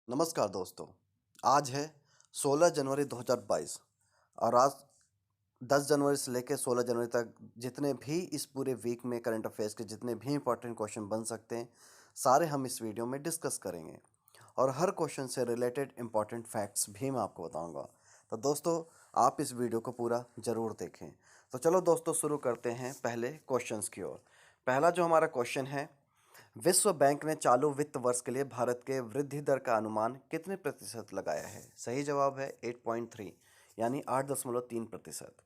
नमस्कार दोस्तों। आज है 16 जनवरी 2022 और आज 10 जनवरी से लेकर 16 जनवरी तक जितने भी इस पूरे वीक में करंट अफेयर्स के जितने भी इंपॉर्टेंट क्वेश्चन बन सकते हैं, सारे हम इस वीडियो में डिस्कस करेंगे और हर क्वेश्चन से रिलेटेड इंपॉर्टेंट फैक्ट्स भी मैं आपको बताऊंगा। तो दोस्तों, आप इस वीडियो को पूरा ज़रूर देखें। तो चलो दोस्तों, शुरू करते हैं पहले क्वेश्चंस की ओर। पहला जो हमारा क्वेश्चन है, विश्व बैंक ने चालू वित्त वर्ष के लिए भारत के वृद्धि दर का अनुमान कितने प्रतिशत लगाया है? सही जवाब है 8.3 यानी 8.3%।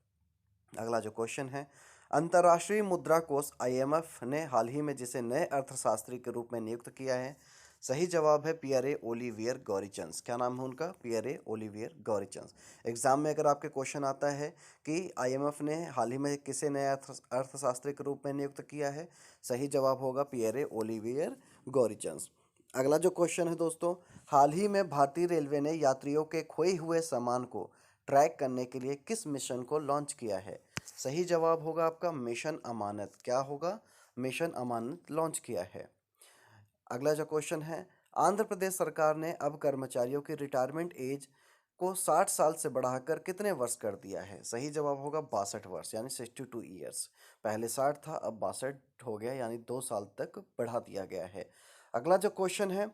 अगला जो क्वेश्चन है, अंतर्राष्ट्रीय मुद्रा कोष आईएमएफ ने हाल ही में जिसे नए अर्थशास्त्री के रूप में नियुक्त किया है, सही जवाब है पियरे ओलिवियर गौरीचंस। क्या नाम है उनका? Pierre Olivier गौरीचंस। एग्जाम में अगर आपके क्वेश्चन आता है कि आईएमएफ ने हाल ही में किसे नए अर्थशास्त्री के रूप में नियुक्त किया है, सही जवाब होगा पियरे ओलिवियर गौरीचंस। अगला जो क्वेश्चन है दोस्तों, हाल ही में भारतीय रेलवे ने यात्रियों के खोए हुए सामान को ट्रैक करने के लिए किस मिशन को लॉन्च किया है? सही जवाब होगा आपका मिशन अमानत। क्या होगा? मिशन अमानत लॉन्च किया है। अगला जो क्वेश्चन है, आंध्र प्रदेश सरकार ने अब कर्मचारियों की रिटायरमेंट एज को 60 साल से बढ़ाकर कितने वर्ष कर दिया है? सही जवाब होगा 62 वर्ष यानी 62 ईयर्स। पहले 60 था, अब 62 हो गया यानी 2 साल तक बढ़ा दिया गया है। अगला जो क्वेश्चन है,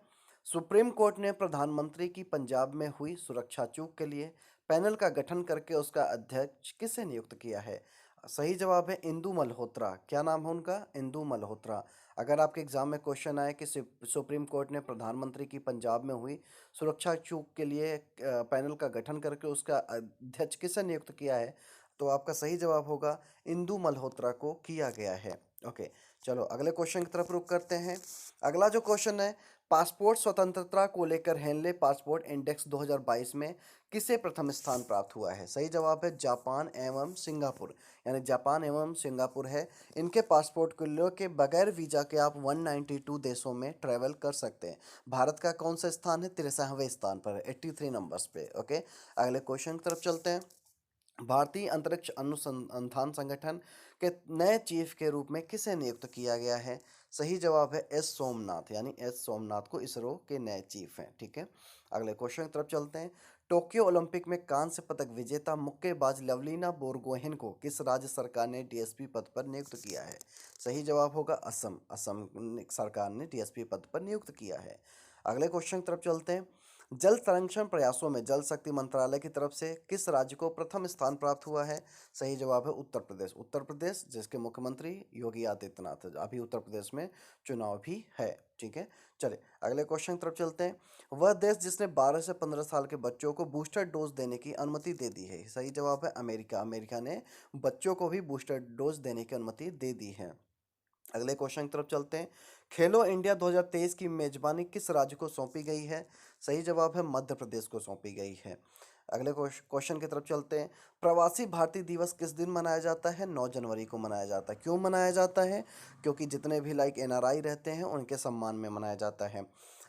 सुप्रीम कोर्ट ने प्रधानमंत्री की पंजाब में हुई सुरक्षा चूक के लिए पैनल का गठन करके उसका अध्यक्ष किसे नियुक्त किया है? सही जवाब है इंदु मल्होत्रा। क्या नाम है उनका? इंदु मल्होत्रा। अगर आपके एग्जाम में क्वेश्चन आए कि सुप्रीम कोर्ट ने प्रधानमंत्री की पंजाब में हुई सुरक्षा चूक के लिए पैनल का गठन करके उसका अध्यक्ष किसे नियुक्त किया है, तो आपका सही जवाब होगा इंदु मल्होत्रा को किया गया है। ओके, चलो अगले क्वेश्चन की तरफ रुख करते हैं। अगला जो क्वेश्चन है, पासपोर्ट स्वतंत्रता को लेकर हेनले पासपोर्ट इंडेक्स 2022 में किसे प्रथम स्थान प्राप्त हुआ है? सही जवाब है जापान एवं सिंगापुर, यानी जापान एवं सिंगापुर है। इनके पासपोर्ट के बगैर वीज़ा के आप 192 देशों में ट्रैवल कर सकते हैं। भारत का कौन सा स्थान है? 63वें स्थान पर है, 83 नंबर्स पे। ओके, अगले क्वेश्चन की तरफ चलते हैं। भारतीय अंतरिक्ष अनुसंधान संगठन के नए चीफ के रूप में किसे नियुक्त किया गया है? सही जवाब है एस सोमनाथ, यानी एस सोमनाथ को इसरो के नए चीफ हैं। ठीक है, अगले क्वेश्चन की तरफ चलते हैं। टोक्यो ओलंपिक में कांस्य पदक विजेता मुक्केबाज लवलीना बोरगोहेन को किस राज्य सरकार ने डीएसपी पद पर नियुक्त किया है? सही जवाब होगा असम। असम सरकार ने डीएसपी पद पर नियुक्त किया है। अगले क्वेश्चन की तरफ चलते हैं। जल संरक्षण प्रयासों में जल शक्ति मंत्रालय की तरफ से किस राज्य को प्रथम स्थान प्राप्त हुआ है? सही जवाब है उत्तर प्रदेश। उत्तर प्रदेश जिसके मुख्यमंत्री योगी आदित्यनाथ है। अभी उत्तर प्रदेश में चुनाव भी है। ठीक है, चलिए अगले क्वेश्चन की तरफ चलते हैं। वह देश जिसने 12 से 15 साल के बच्चों को बूस्टर डोज देने की अनुमति दे दी है? सही जवाब है अमेरिका। अमेरिका ने बच्चों को भी बूस्टर डोज देने की अनुमति दे दी है। अगले क्वेश्चन की तरफ चलते हैं। खेलो इंडिया 2023 की मेजबानी किस राज्य को सौंपी गई है? सही जवाब है मध्य प्रदेश को सौंपी गई है। अगले क्वेश्चन की तरफ चलते हैं। प्रवासी भारतीय दिवस किस दिन मनाया जाता है? 9 जनवरी को मनाया जाता है। क्यों मनाया जाता है? क्योंकि जितने भी एनआरआई रहते हैं उनके सम्मान में मनाया जाता है।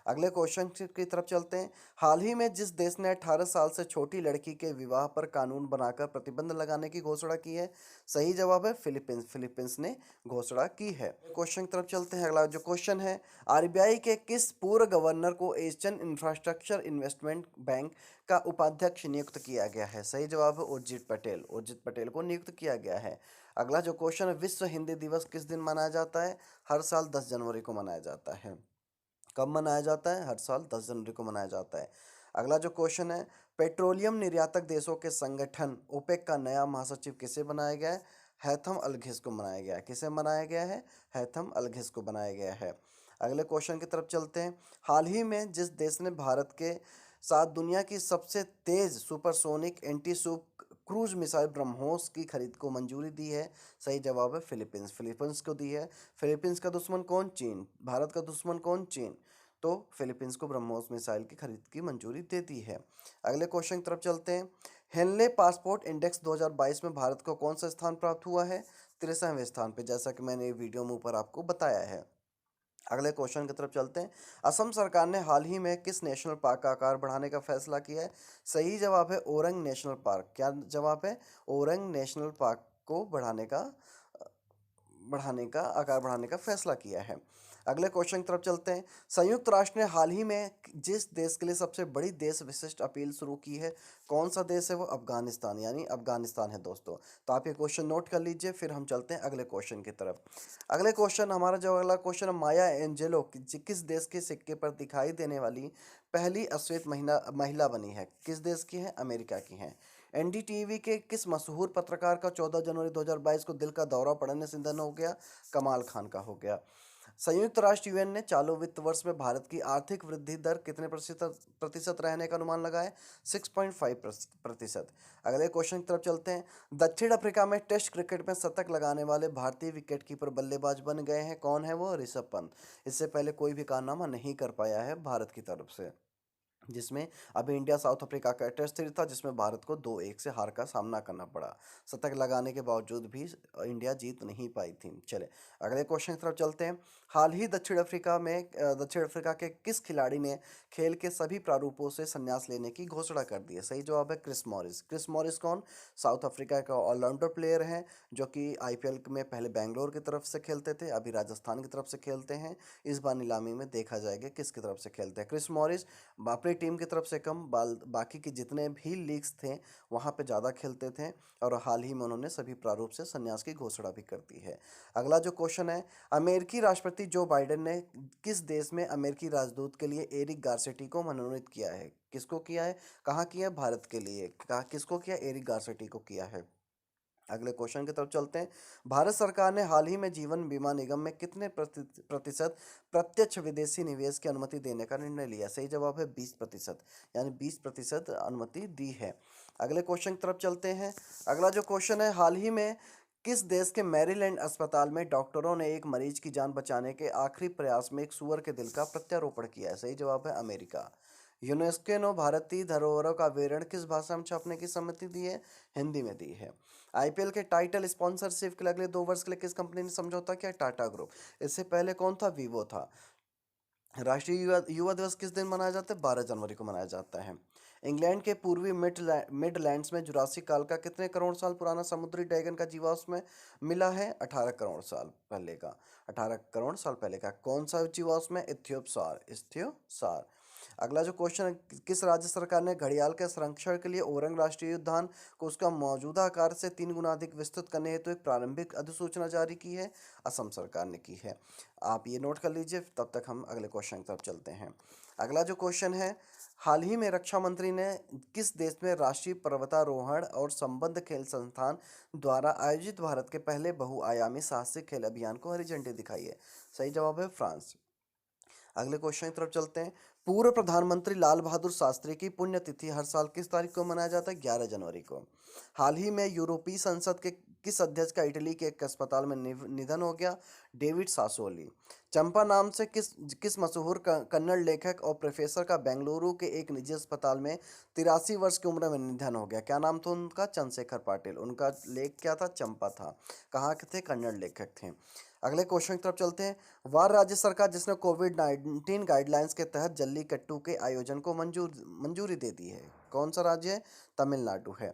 अगले क्वेश्चन की तरफ चलते हैं। हाल ही में जिस देश ने 18 साल से छोटी लड़की के विवाह पर कानून बनाकर प्रतिबंध लगाने की घोषणा की है? सही जवाब है फिलीपींस। फिलीपींस ने घोषणा की है। क्वेश्चन की तरफ चलते हैं। अगला जो क्वेश्चन है, आरबीआई के किस पूर्व गवर्नर को एशियन इंफ्रास्ट्रक्चर इन्वेस्टमेंट बैंक का उपाध्यक्ष नियुक्त किया गया है? सही जवाब है उर्जित पटेल। उर्जित पटेल को नियुक्त किया गया है। अगला जो क्वेश्चन है, विश्व हिंदी दिवस किस दिन मनाया जाता है? हर साल 10 जनवरी को मनाया जाता है। कब मनाया जाता है? हर साल 10 जनवरी को मनाया जाता है। अगला जो क्वेश्चन है, पेट्रोलियम निर्यातक देशों के संगठन ओपेक का नया महासचिव किसे बनाया गया है? हैथम अलघिस को बनाया गया है। किसे बनाया गया है? हैथम अलघिस को बनाया गया है। अगले क्वेश्चन की तरफ चलते हैं। हाल ही में जिस देश ने भारत के साथ दुनिया की सबसे तेज सुपरसोनिक एंटी सूप क्रूज मिसाइल ब्रह्मोस की खरीद को मंजूरी दी है? सही जवाब है फिलीपींस। फिलीपींस को दी है। फिलीपींस का दुश्मन कौन? चीन। भारत का दुश्मन कौन? चीन। तो फिलीपींस को ब्रह्मोस मिसाइल की खरीद की मंजूरी दे दी है। अगले क्वेश्चन की तरफ चलते हैं। हेनले पासपोर्ट इंडेक्स 2022 में भारत को कौन सा स्थान प्राप्त हुआ है? 63वें स्थान पे, जैसा कि मैंने वीडियो में ऊपर आपको बताया है। अगले क्वेश्चन की तरफ चलते हैं। असम सरकार ने हाल ही में किस नेशनल पार्क का आकार बढ़ाने का फैसला किया है? सही जवाब है ओरंग नेशनल पार्क। क्या जवाब है? ओरंग नेशनल पार्क को बढ़ाने का आकार बढ़ाने का फैसला किया है। अगले क्वेश्चन की तरफ चलते हैं। संयुक्त राष्ट्र ने हाल ही में जिस देश के लिए सबसे बड़ी देश विशिष्ट अपील शुरू की है, कौन सा देश है वो? अफगानिस्तान, यानी अफगानिस्तान है दोस्तों। तो आप ये क्वेश्चन नोट कर लीजिए, फिर हम चलते हैं अगले क्वेश्चन की तरफ। अगले क्वेश्चन, हमारा जो अगला क्वेश्चन है, माया एंजेलो किस देश के सिक्के पर दिखाई देने वाली पहली अश्वेत महिला महिला बनी है? किस देश की है? अमेरिका की है। एनडीटीवी के किस मशहूर पत्रकार का 14 जनवरी 2022 को दिल का दौरा पड़ने से निधन हो गया? कमाल खान का हो गया। संयुक्त राष्ट्र यूएन ने चालू वित्त वर्ष में भारत की आर्थिक वृद्धि दर कितने प्रतिशत रहने का अनुमान लगाया? 6.5%। अगले क्वेश्चन की तरफ चलते हैं। दक्षिण अफ्रीका में टेस्ट क्रिकेट में शतक लगाने वाले भारतीय विकेटकीपर बल्लेबाज बन गए हैं, कौन है वो? ऋषभ पंत। इससे पहले कोई भी कारनामा नहीं कर पाया है भारत की तरफ से, जिसमें अभी इंडिया साउथ अफ्रीका का टेस्ट सीरीज था, जिसमें भारत को 2-1 से हार का सामना करना पड़ा। शतक लगाने के बावजूद भी इंडिया जीत नहीं पाई थी। चले अगले क्वेश्चन की तरफ चलते हैं। हाल ही दक्षिण अफ्रीका के किस खिलाड़ी ने खेल के सभी प्रारूपों से संन्यास लेने की घोषणा कर दी है? सही जवाब है क्रिस मॉरिस। क्रिस मॉरिस कौन? साउथ अफ्रीका का ऑलराउंडर प्लेयर हैं, जो कि आईपीएल में पहले बेंगलोर की तरफ से खेलते थे, अभी राजस्थान की तरफ से खेलते हैं। इस बार नीलामी में देखा जाएगा किसकी तरफ से खेलते हैं। क्रिस मॉरिस अपनी टीम की तरफ से कम बाकी के जितने भी लीग्स थे वहाँ पे ज़्यादा खेलते थे, और हाल ही में उन्होंने सभी प्रारूप से संन्यास की घोषणा भी कर दी है। अगला जो क्वेश्चन है, अमेरिकी राष्ट्रपति जो बाइडेन ने किस देश में अमेरिकी राजदूत के लिए एरिक गारसेटी को मनोनीत किया है? किसको किया है? कहाँ किया है? भारत के लिए। कहा किसको किया? एरिक गारसेटी को किया है। अगले क्वेश्चन की तरफ चलते हैं। भारत सरकार ने हाल ही में जीवन बीमा निगम में कितने प्रतिशत प्रत्यक्ष विदेशी निवेश की अनुमति देने का निर्णय लिया? सही जवाब है 20%, यानी 20% अनुमति दी है। अगले क्वेश्चन की तरफ चलते हैं। अगला जो क्वेश्चन है, हाल ही में किस देश के मैरीलैंड अस्पताल में डॉक्टरों ने एक मरीज की जान बचाने के आखिरी प्रयास में एक सूअर के दिल का प्रत्यारोपण किया है? सही जवाब है अमेरिका। यूनेस्को ने भारतीय धरोहरों का विवरण किस भाषा में छापने की सहमति दी है? हिंदी में दी है। आईपीएल के टाइटल स्पॉन्सरशिप के लिए अगले 2 वर्ष के लिए किस कंपनी ने समझौता किया? टाटा ग्रुप। इससे पहले कौन था? वीवो था। राष्ट्रीय युवा दिवस किस दिन मनाया जाता है? 12 जनवरी को मनाया जाता है। इंग्लैंड के पूर्वी मिडलैंड्स में जुरासिक काल का कितने करोड़ साल पुराना समुद्री ड्रैगन का जीवाश्म मिला है? 18 करोड़ साल पहले का। 18 करोड़ साल पहले का। कौन सा जीवाश्म है? इत्थियोसार। अगला जो क्वेश्चन है, किस राज्य सरकार ने घड़ियाल के संरक्षण के लिए ओरंग राष्ट्रीय उद्यान को उसका मौजूदा आकार से 3 गुना अधिक विस्तृत करने हेतु एक प्रारंभिक अधिसूचना जारी की है? असम सरकार ने की है। आप ये नोट कर लीजिए, तब तक हम अगले क्वेश्चन की तरफ चलते हैं। अगला जो क्वेश्चन है, हाल ही में रक्षा मंत्री ने किस देश में राष्ट्रीय पर्वतारोहण और संबद्ध खेल संस्थान द्वारा आयोजित भारत के पहले बहुआयामी साहसिक खेल अभियान को हरी झंडी दिखाई है? सही जवाब है फ्रांस। अगले क्वेश्चन की तरफ चलते हैं। पूर्व प्रधानमंत्री लाल बहादुर शास्त्री की पुण्यतिथि हर साल किस तारीख को मनाया जाता है? 11 जनवरी को। हाल ही में यूरोपीय संसद के किस अध्यक्ष का इटली के एक अस्पताल में निधन हो गया? डेविड सासोली। चंपा नाम से किस किस मशहूर कन्नड़ लेखक और प्रोफेसर का बेंगलुरु के एक निजी अस्पताल में 83 वर्ष की उम्र में निधन हो गया? क्या नाम था उनका? चंद्रशेखर पाटिल। उनका लेख क्या था? चंपा था। कहाँ के थे? कन्नड़ लेखक थे। अगले क्वेश्चन की तरफ चलते हैं। वह राज्य सरकार जिसने कोविड-19 गाइडलाइंस के तहत जल्लीकट्टू के आयोजन को मंजूरी दे दी है, कौन सा राज्य है? तमिलनाडु है।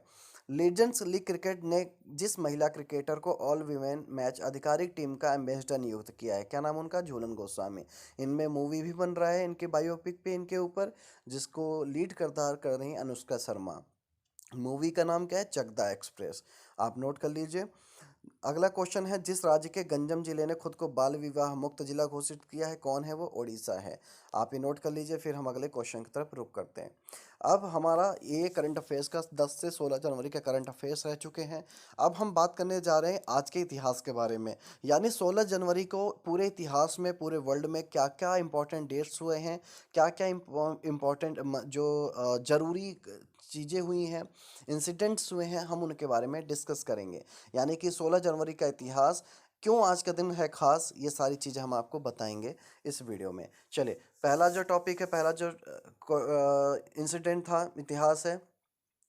लीजेंड्स लीग क्रिकेट ने जिस महिला क्रिकेटर को ऑल वीमेन मैच आधिकारिक टीम का एम्बेसडर नियुक्त किया है, क्या नाम उनका? झूलन गोस्वामी। इनमें मूवी भी बन रहा है इनके बायोपिक पे इनके ऊपर, जिसको लीड किरदार कर रही हैं अनुष्का शर्मा। मूवी का नाम क्या है? चकदा एक्सप्रेस। आप नोट कर लीजिए। अगला क्वेश्चन है, जिस राज्य के गंजम जिले ने खुद को बाल विवाह मुक्त जिला घोषित किया है, कौन है वो? ओडिशा है। आप ये नोट कर लीजिए, फिर हम अगले क्वेश्चन की तरफ रुख करते हैं। अब हमारा ये करंट अफेयर्स का 10 से 16 जनवरी के करंट अफेयर्स रह चुके हैं। अब हम बात करने जा रहे हैं आज के इतिहास के बारे में, यानी 16 जनवरी को पूरे इतिहास में, पूरे वर्ल्ड में क्या क्या इंपॉर्टेंट डेट्स हुए हैं, क्या क्या इम्पोर्टेंट जो ज़रूरी चीज़ें हुई हैं, इंसिडेंट्स हुए हैं, हम उनके बारे में डिस्कस करेंगे। यानी कि 16 जनवरी का इतिहास, क्यों आज का दिन है खास, ये सारी चीज़ें हम आपको बताएंगे इस वीडियो में। चलिए, पहला जो टॉपिक है, पहला जो इंसिडेंट था, इतिहास है,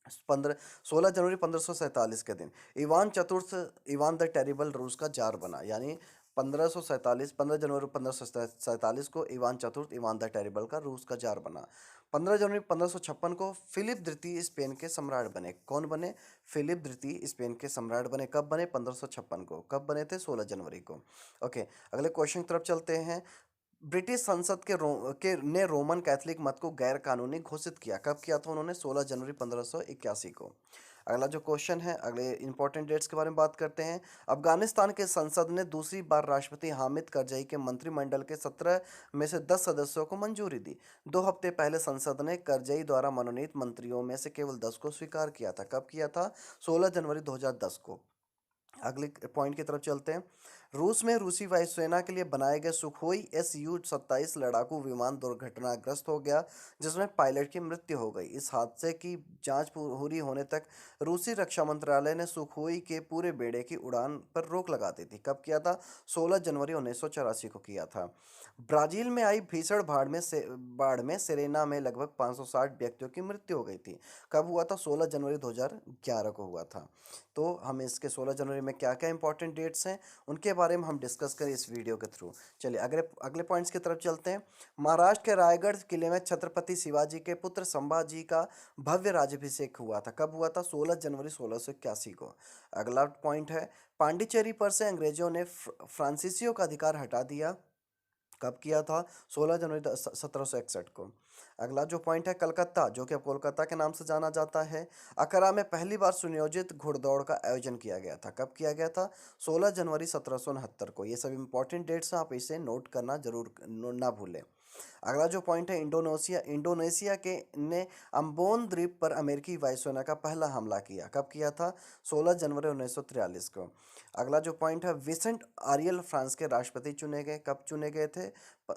16 जनवरी 1547 के दिन इवान चतुर्थ, इवान द टेरिबल रूस का जार बना। यानी 15 जनवरी 1547 को इवान चतुर्थ, इवान द टेरिबल का रूस का जार बना। 15 जनवरी 1556 को फिलिप द्वितीय स्पेन के सम्राट बने। कौन बने? फिलिप द्वितीय स्पेन के सम्राट बने। कब बने? 1556 को। कब बने थे? 16 जनवरी को। ओके, अगले क्वेश्चन की तरफ चलते हैं। ब्रिटिश संसद ने रोमन कैथोलिक मत को गैर कानूनी घोषित किया। कब किया था उन्होंने? 16 जनवरी 1581 को। अगला जो क्वेश्चन है, अगले इंपॉर्टेंट डेट्स के बारे में बात करते हैं। अफगानिस्तान के संसद ने दूसरी बार राष्ट्रपति हामिद करजई के मंत्रिमंडल के 17 में से 10 सदस्यों को मंजूरी दी। 2 हफ्ते पहले संसद ने करजई द्वारा मनोनीत मंत्रियों में से केवल 10 को स्वीकार किया था। कब किया था? 16 जनवरी 2010 को। अगले पॉइंट की तरफ चलते हैं। रूस में रूसी वायुसेना के लिए बनाए गए सुखोई SU-27 लड़ाकू विमान दुर्घटनाग्रस्त हो गया, जिसमें पायलट की मृत्यु हो गई। इस हादसे की जांच पूरी होने तक रूसी रक्षा मंत्रालय ने सुखोई के पूरे बेड़े की उड़ान पर रोक लगा दी थी। कब किया था? 16 जनवरी 1984 को किया था। ब्राजील में आई भीषण बाढ़ में सेरेना में लगभग 560 व्यक्तियों की मृत्यु हो गई थी। कब हुआ था? 16 जनवरी 2011 को हुआ था। तो हम इसके 16 जनवरी में क्या क्या इंपॉर्टेंट डेट्स हैं उनके बारे में हम डिस्कस करें इस वीडियो के थ्रू। चलिए अगले अगले पॉइंट्स की तरफ चलते हैं। महाराष्ट्र के रायगढ़ किले में छत्रपति शिवाजी के पुत्र संभाजी का भव्य राज्याभिषेक हुआ था। कब हुआ था? 16 जनवरी 1681 को। अगला पॉइंट है, पांडिचेरी पर से अंग्रेजों ने फ्रांसीसियों का अधिकार हटा दिया। कब किया था? 16 जनवरी 1761 को। अगला जो पॉइंट है, कलकत्ता, जो कि अब कोलकाता के नाम से जाना जाता है, अकरा में पहली बार सुनियोजित घुड़दौड़ का आयोजन किया गया था। कब किया गया था? 16 जनवरी 1769 को। ये सब इंपॉर्टेंट डेट्स हैं, आप इसे नोट करना जरूर ना भूलें। अगला जो पॉइंट है, इंडोनेशिया के ने अम्बोन द्वीप पर अमेरिकी वायुसेना का पहला हमला किया। कब किया था? 16 जनवरी 1943 को। अगला जो पॉइंट है, विसेंट आरियल फ्रांस के राष्ट्रपति चुने गए। कब चुने गए थे?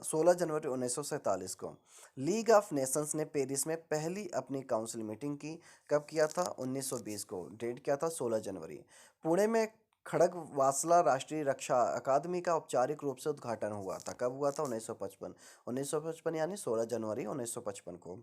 16 जनवरी 1947 को। लीग ऑफ नेशंस ने पेरिस में पहली अपनी काउंसिल मीटिंग की। कब किया था? 1920 को। डेट क्या था? 16 जनवरी। पुणे में खड़गवासला राष्ट्रीय रक्षा अकादमी का औपचारिक रूप से उद्घाटन हुआ था। कब हुआ था? 1955। 1955 यानी 16 जनवरी 1955 को।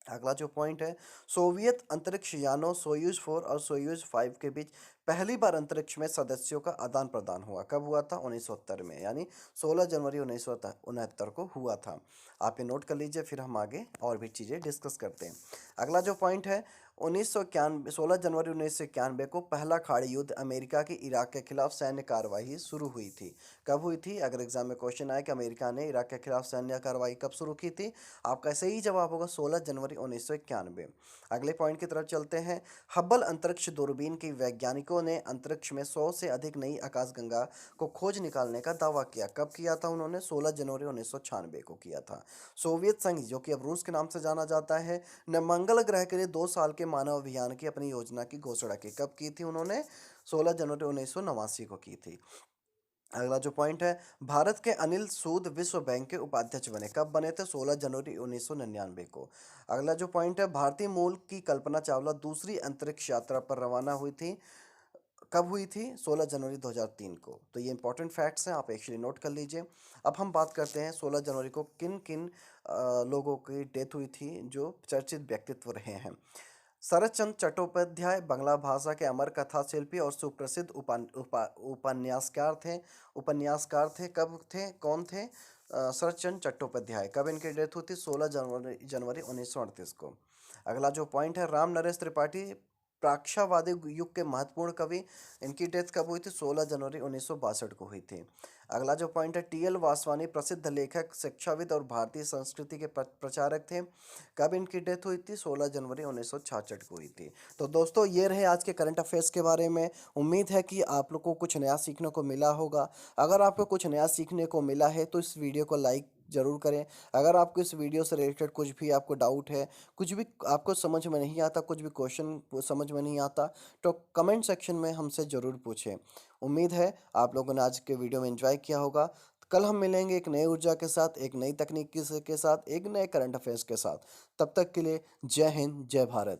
अगला जो पॉइंट है, सोवियत अंतरिक्ष यानों सोयूज 4 और सोयूज 5 के बीच पहली बार अंतरिक्ष में सदस्यों का आदान प्रदान हुआ। कब हुआ था? 1970 में, यानी 16 जनवरी 1969 को हुआ था। आप ये नोट कर लीजिए, फिर हम आगे और भी चीज़ें डिस्कस करते हैं। अगला जो पॉइंट है, 1991 16 जनवरी 1991 को पहला खाड़ी युद्ध अमेरिका की इराक के खिलाफ सैन्य कार्रवाई शुरू हुई थी। कब हुई थी? अगर एग्जाम में क्वेश्चन आए कि अमेरिका ने इराक के खिलाफ सैन्य कार्रवाई कब शुरू की थी, आपका सही जवाब होगा 16 जनवरी 1991। अगले पॉइंट की तरफ चलते हैं। हब्बल अंतरिक्ष दूरबीन के वैज्ञानिकों ने अंतरिक्ष में 100 से अधिक नई आकाशगंगा को खोज निकालने का दावा किया। कब किया था उन्होंने? 16 जनवरी 1996 को किया था। सोवियत संघ, जो कि अब रूस के नाम से जाना जाता है, ने मंगल ग्रह के लिए 2 साल के मानव अभियान की अपनी योजना की घोषणा की। कब की थी उन्होंने? 16 जनवरी 1989 को की थी। अगला जो पॉइंट है, भारत के अनिल सूद विश्व बैंक के उपाध्यक्ष बने। कब बने थे? 16 जनवरी 1999 को। अगला जो पॉइंट है, भारतीय मूल की कल्पना चावला दूसरी अंतरिक्ष यात्रा पर रवाना हुई थी। कब हुई थी? 16 जनवरी 2003 को। तो ये इंपॉर्टेंट फैक्ट्स हैं, आप एक्चुअली नोट कर लीजिए। अब हम बात करते हैं 16 जनवरी को किन किन लोगों की डेथ हुई थी जो चर्चित व्यक्तित्व रहे हैं। शरत चंद्र चट्टोपाध्याय बांग्ला भाषा के अमर कथा शिल्पी और सुप्रसिद्ध उपन्यासकार थे। कब थे? कौन थे? शरत चंद्र चट्टोपाध्याय। कब इनकी डेथ हुई थी? 16 जनवरी 1938 को। अगला जो पॉइंट है, राम नरेश त्रिपाठी प्राक्षावादी युग के महत्वपूर्ण कवि। इनकी डेथ कब हुई थी? 16 जनवरी 1962 को हुई थी। अगला जो पॉइंट है, TL वासवानी प्रसिद्ध लेखक, शिक्षाविद और भारतीय संस्कृति के प्रचारक थे। कब इनकी डेथ हुई थी? 16 जनवरी 1966 को हुई थी। तो दोस्तों, ये रहे आज के करंट अफेयर्स के बारे में। उम्मीद है कि आप लोग को कुछ नया सीखने को मिला होगा। अगर आपको कुछ नया सीखने को मिला है तो इस वीडियो को लाइक ज़रूर करें। अगर आपको इस वीडियो से रिलेटेड कुछ भी आपको डाउट है, कुछ भी आपको समझ में नहीं आता, कुछ भी क्वेश्चन समझ में नहीं आता, तो कमेंट सेक्शन में हमसे ज़रूर पूछें। उम्मीद है आप लोगों ने आज के वीडियो में एंजॉय किया होगा। कल हम मिलेंगे एक नई ऊर्जा के साथ, एक नई तकनीक के साथ, एक नए करंट अफेयर्स के साथ। तब तक के लिए जय हिंद, जय भारत।